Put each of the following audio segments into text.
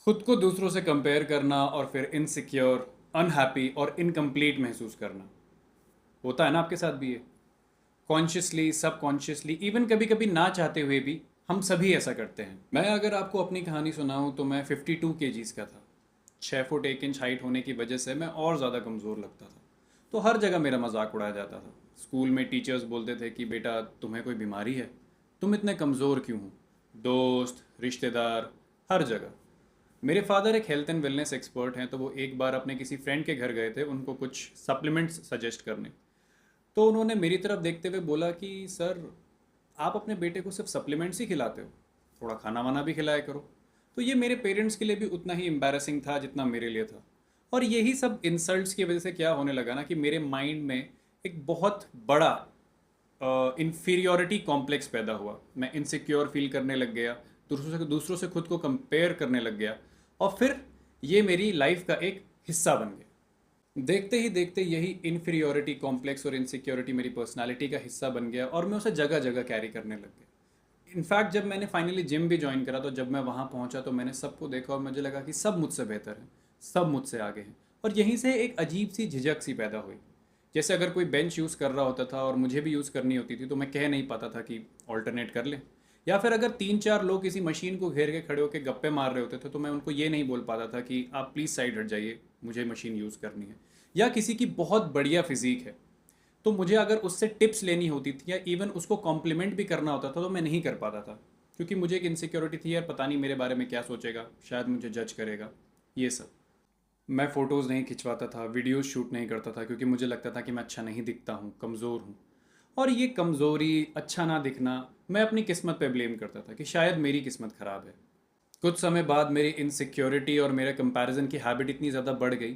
खुद को दूसरों से कंपेयर करना और फिर इनसिक्योर, अनहैप्पी और इनकम्प्लीट महसूस करना होता है ना आपके साथ भी ये? कॉन्शियसली, सबकॉन्शियसली, इवन कभी कभी ना चाहते हुए भी हम सभी ऐसा करते हैं। मैं अगर आपको अपनी कहानी सुनाऊं तो मैं 52 केजीज का था। 6 फुट 1 इंच हाइट होने की वजह से मैं और ज़्यादा कमज़ोर लगता था। तो हर जगह मेरा मजाक उड़ाया जाता था। स्कूल में टीचर्स बोलते थे कि बेटा तुम्हें कोई बीमारी है, तुम इतने कमज़ोर क्यों हो। दोस्त, रिश्तेदार, हर जगह। मेरे फादर एक हेल्थ एंड वेलनेस एक्सपर्ट हैं, तो वो एक बार अपने किसी फ्रेंड के घर गए थे उनको कुछ सप्लीमेंट्स सजेस्ट करने। तो उन्होंने मेरी तरफ देखते हुए बोला कि सर, आप अपने बेटे को सिर्फ सप्लीमेंट्स ही खिलाते हो, थोड़ा खाना वाना भी खिलाया करो। तो ये मेरे पेरेंट्स के लिए भी उतना ही एम्बैरसिंग था जितना मेरे लिए था। और यही सब इंसल्ट्स की वजह से क्या होने लगा ना कि मेरे माइंड में एक बहुत बड़ा इन्फीरियोरिटी कॉम्प्लेक्स पैदा हुआ। मैं इनसिक्योर फील करने लग गया, दूसरों से खुद को कंपेयर करने लग गया। और फिर ये मेरी लाइफ का एक हिस्सा बन गया। देखते ही देखते यही इन्फीरियोरिटी कॉम्प्लेक्स और इनसिक्योरिटी मेरी पर्सनालिटी का हिस्सा बन गया और मैं उसे जगह जगह कैरी करने लग गया। इनफैक्ट जब मैंने फाइनली जिम भी ज्वाइन करा तो जब मैं वहाँ पहुँचा तो मैंने सबको देखा और मुझे लगा कि सब मुझसे बेहतर हैं, सब मुझसे आगे हैं। और यहीं से एक अजीब सी झिझक सी पैदा हुई। जैसे अगर कोई बेंच यूज़ कर रहा होता था और मुझे भी यूज़ करनी होती थी तो मैं कह नहीं पाता था कि ऑल्टरनेट कर ले। या फिर अगर 3-4 लोग किसी मशीन को घेर के खड़े होकर गप्पे मार रहे होते थे तो मैं उनको ये नहीं बोल पाता था कि आप प्लीज़ साइड हट जाइए, मुझे मशीन यूज़ करनी है। या किसी की बहुत बढ़िया फिजीक है तो मुझे अगर उससे टिप्स लेनी होती थी या इवन उसको कॉम्प्लीमेंट भी करना होता था तो मैं नहीं कर पाता था, क्योंकि मुझे एक इनसिक्योरिटी थी, यार पता नहीं मेरे बारे में क्या सोचेगा, शायद मुझे जज करेगा। ये सब। मैं फ़ोटोज़ नहीं खिंचवाता था, वीडियोज़ शूट नहीं करता था, क्योंकि मुझे लगता था कि मैं अच्छा नहीं दिखता हूँ, कमज़ोर हूँ। और ये कमज़ोरी, अच्छा ना दिखना, मैं अपनी किस्मत पे ब्लेम करता था कि शायद मेरी किस्मत ख़राब है। कुछ समय बाद मेरी इनसिक्योरिटी और मेरे कंपैरिजन की हैबिट इतनी ज़्यादा बढ़ गई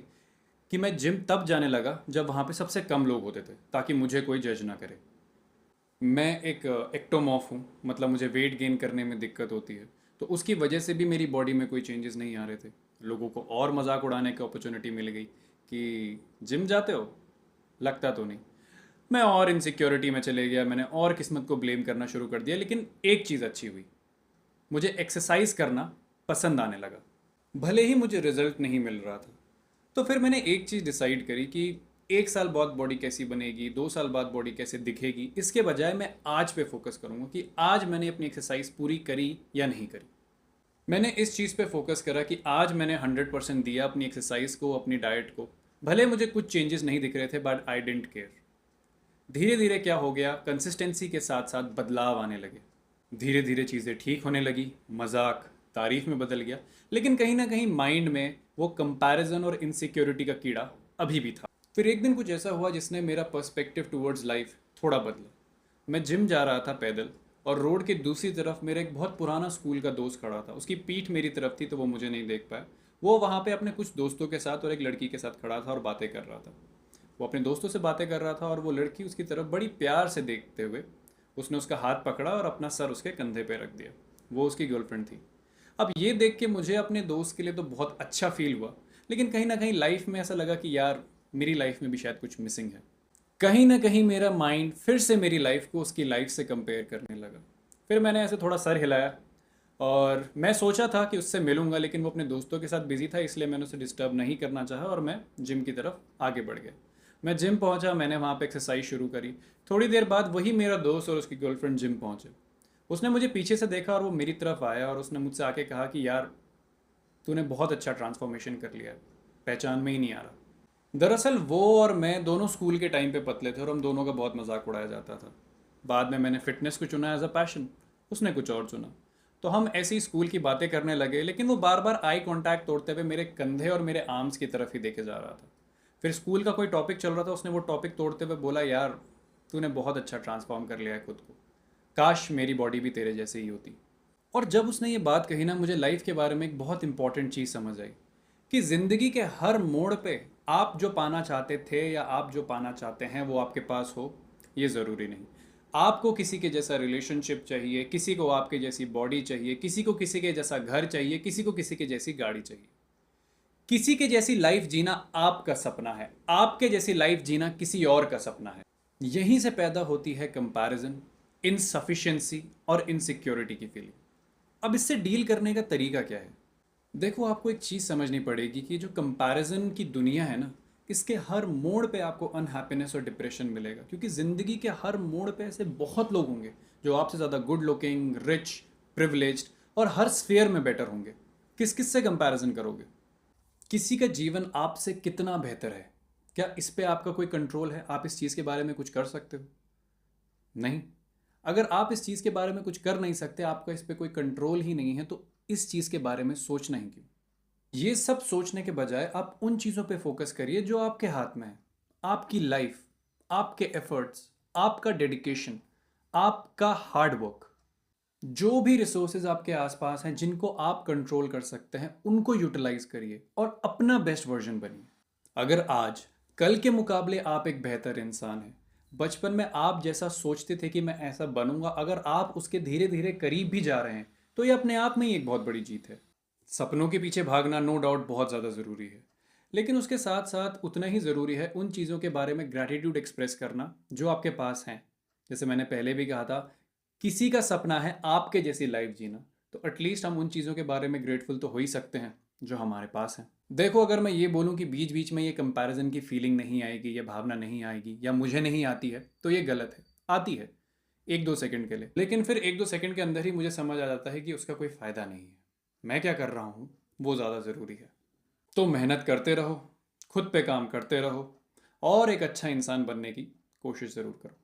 कि मैं जिम तब जाने लगा जब वहाँ पे सबसे कम लोग होते थे, ताकि मुझे कोई जज ना करे। मैं एक एक्टोमॉर्फ हूँ, मतलब मुझे वेट गेन करने में दिक्कत होती है। तो उसकी वजह से भी मेरी बॉडी में कोई चेंजेस नहीं आ रहे थे। लोगों को और मजाक उड़ाने की अपॉर्चुनिटी मिल गई कि जिम जाते हो, लगता तो नहीं। मैं और इनसिक्योरिटी में चले गया, मैंने और किस्मत को ब्लेम करना शुरू कर दिया। लेकिन एक चीज़ अच्छी हुई, मुझे एक्सरसाइज करना पसंद आने लगा, भले ही मुझे रिजल्ट नहीं मिल रहा था। तो फिर मैंने एक चीज़ डिसाइड करी कि 1 साल बाद बॉडी कैसी बनेगी, 2 साल बाद बॉडी कैसे दिखेगी, इसके बजाय मैं आज पे फोकस करूँगा कि आज मैंने अपनी एक्सरसाइज पूरी करी या नहीं करी। मैंने इस चीज़ पे फोकस करा कि आज मैंने 100% दिया अपनी एक्सरसाइज को, अपनी डाइट को। भले मुझे कुछ चेंजेस नहीं दिख रहे थे बट आई डेंट केयर। धीरे धीरे क्या हो गया, कंसिस्टेंसी के साथ साथ बदलाव आने लगे। धीरे धीरे चीज़ें ठीक होने लगी, मजाक तारीफ में बदल गया। लेकिन कहीं ना कहीं माइंड में वो कंपैरिजन और इनसिक्योरिटी का कीड़ा अभी भी था। फिर एक दिन कुछ ऐसा हुआ जिसने मेरा पर्सपेक्टिव टूवर्ड्स लाइफ थोड़ा बदला। मैं जिम जा रहा था पैदल, और रोड के दूसरी तरफ मेरा एक बहुत पुराना स्कूल का दोस्त खड़ा था। उसकी पीठ मेरी तरफ थी तो वो मुझे नहीं देख पाया। वो वहाँ पे अपने कुछ दोस्तों के साथ और एक लड़की के साथ खड़ा था और बातें कर रहा था। वो अपने दोस्तों से बातें कर रहा था और वो लड़की उसकी तरफ बड़ी प्यार से देखते हुए उसने उसका हाथ पकड़ा और अपना सर उसके कंधे पे रख दिया। वो उसकी गर्लफ्रेंड थी। अब ये देख के मुझे अपने दोस्त के लिए तो बहुत अच्छा फील हुआ, लेकिन कहीं ना कहीं लाइफ में ऐसा लगा कि यार मेरी लाइफ में भी शायद कुछ मिसिंग है। कहीं ना कहीं मेरा माइंड फिर से मेरी लाइफ को उसकी लाइफ से कंपेयर करने लगा। फिर मैंने ऐसे थोड़ा सर हिलाया और मैं सोचा था कि उससे मिलूंगा, लेकिन वो अपने दोस्तों के साथ बिजी था, इसलिए मैंने उसे डिस्टर्ब नहीं करना चाहा और मैं जिम की तरफ आगे बढ़ गया। मैं जिम पहुंचा, मैंने वहाँ पे एक्सरसाइज शुरू करी। थोड़ी देर बाद वही मेरा दोस्त और उसकी गर्लफ्रेंड जिम पहुंचे। उसने मुझे पीछे से देखा और वो मेरी तरफ आया और उसने मुझसे आके कहा कि यार तूने बहुत अच्छा ट्रांसफॉर्मेशन कर लिया है, पहचान में ही नहीं आ रहा। दरअसल वो और मैं दोनों स्कूल के टाइम पे पतले थे और हम दोनों का बहुत मजाक उड़ाया जाता था। बाद में मैंने फिटनेस को चुना एज अ पैशन, उसने कुछ और चुना। तो हम ऐसी स्कूल की बातें करने लगे, लेकिन वो बार बार आई कांटेक्ट तोड़ते हुए मेरे कंधे और मेरे आर्म्स की तरफ ही देखे जा रहा था। फिर स्कूल का कोई टॉपिक चल रहा था, उसने वो टॉपिक तोड़ते हुए बोला, यार तूने बहुत अच्छा ट्रांसफॉर्म कर लिया है खुद को, काश मेरी बॉडी भी तेरे जैसे ही होती। और जब उसने ये बात कही ना, मुझे लाइफ के बारे में एक बहुत इंपॉर्टेंट चीज़ समझ आई कि ज़िंदगी के हर मोड़ पे आप जो पाना चाहते थे या आप जो पाना चाहते हैं वो आपके पास हो, ये ज़रूरी नहीं। आपको किसी के जैसा रिलेशनशिप चाहिए, किसी को आपके जैसी बॉडी चाहिए, किसी को किसी के जैसा घर चाहिए, किसी को किसी के जैसी गाड़ी चाहिए। किसी के जैसी लाइफ जीना आपका सपना है, आपके जैसी लाइफ जीना किसी और का सपना है। यहीं से पैदा होती है कंपैरिजन, इनसफिशिएंसी और इनसिक्योरिटी की फीलिंग। अब इससे डील करने का तरीका क्या है? देखो, आपको एक चीज़ समझनी पड़ेगी कि जो कंपैरिजन की दुनिया है ना, इसके हर मोड़ पे आपको अनहैप्पीनेस और डिप्रेशन मिलेगा, क्योंकि ज़िंदगी के हर मोड़ पे ऐसे बहुत लोग होंगे जो आपसे ज़्यादा गुड लुकिंग, रिच, प्रिविलेज्ड और हर स्फेयर में बेटर होंगे। किस किस से कंपैरिजन करोगे? किसी का जीवन आपसे कितना बेहतर है, क्या इस पे आपका कोई कंट्रोल है? आप इस चीज़ के बारे में कुछ कर सकते हो? नहीं। अगर आप इस चीज़ के बारे में कुछ कर नहीं सकते, आपका इस पे कोई कंट्रोल ही नहीं है, तो इस चीज़ के बारे में सोचना ही क्यों? ये सब सोचने के बजाय आप उन चीज़ों पे फोकस करिए जो आपके हाथ में है। आपकी लाइफ, आपके एफर्ट्स, आपका डेडिकेशन, आपका हार्ड वर्क, जो भी रिसोर्सेज आपके आसपास हैं जिनको आप कंट्रोल कर सकते हैं, उनको यूटिलाइज करिए और अपना बेस्ट वर्जन बनिए। अगर आज कल के मुकाबले आप एक बेहतर इंसान हैं, बचपन में आप जैसा सोचते थे कि मैं ऐसा बनूंगा, अगर आप उसके धीरे धीरे करीब भी जा रहे हैं, तो ये अपने आप में ही एक बहुत बड़ी जीत है। सपनों के पीछे भागना नो डाउट बहुत ज़्यादा ज़रूरी है, लेकिन उसके साथ साथ उतना ही ज़रूरी है उन चीज़ों के बारे में ग्रैटिट्यूड एक्सप्रेस करना जो आपके पास हैं। जैसे मैंने पहले भी कहा था, किसी का सपना है आपके जैसी लाइफ जीना, तो एटलीस्ट हम उन चीज़ों के बारे में ग्रेटफुल तो हो ही सकते हैं जो हमारे पास हैं। देखो, अगर मैं ये बोलूँ कि बीच बीच में ये कंपैरिजन की फीलिंग नहीं आएगी, ये भावना नहीं आएगी, या मुझे नहीं आती है, तो ये गलत है। आती है एक दो सेकंड के लिए, लेकिन फिर एक दो सेकंड के अंदर ही मुझे समझ आ जाता है कि उसका कोई फ़ायदा नहीं है। मैं क्या कर रहा हूँ वो ज़्यादा ज़रूरी है। तो मेहनत करते रहो, खुद पे काम करते रहो और एक अच्छा इंसान बनने की कोशिश ज़रूर करो।